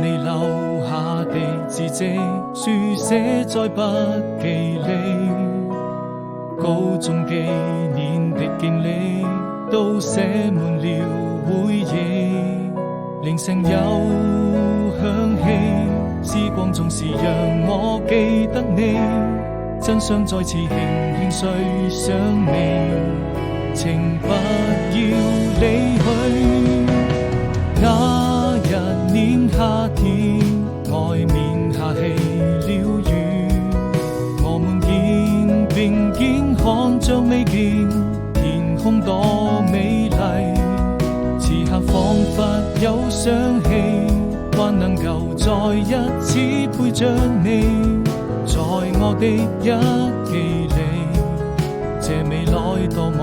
你留下的字跡，書寫在筆記裏。高中幾年的經歷，都寫滿了回憶。鈴聲又響起，時光總是讓我記得你。真想再次輕輕睡上你，請不要離去。那一年夏天，外面下起了雨，我們肩並肩看着未見天空多美麗。此刻彷彿有想起，還能夠再一次陪着你，在我的日記裏，這未來多麼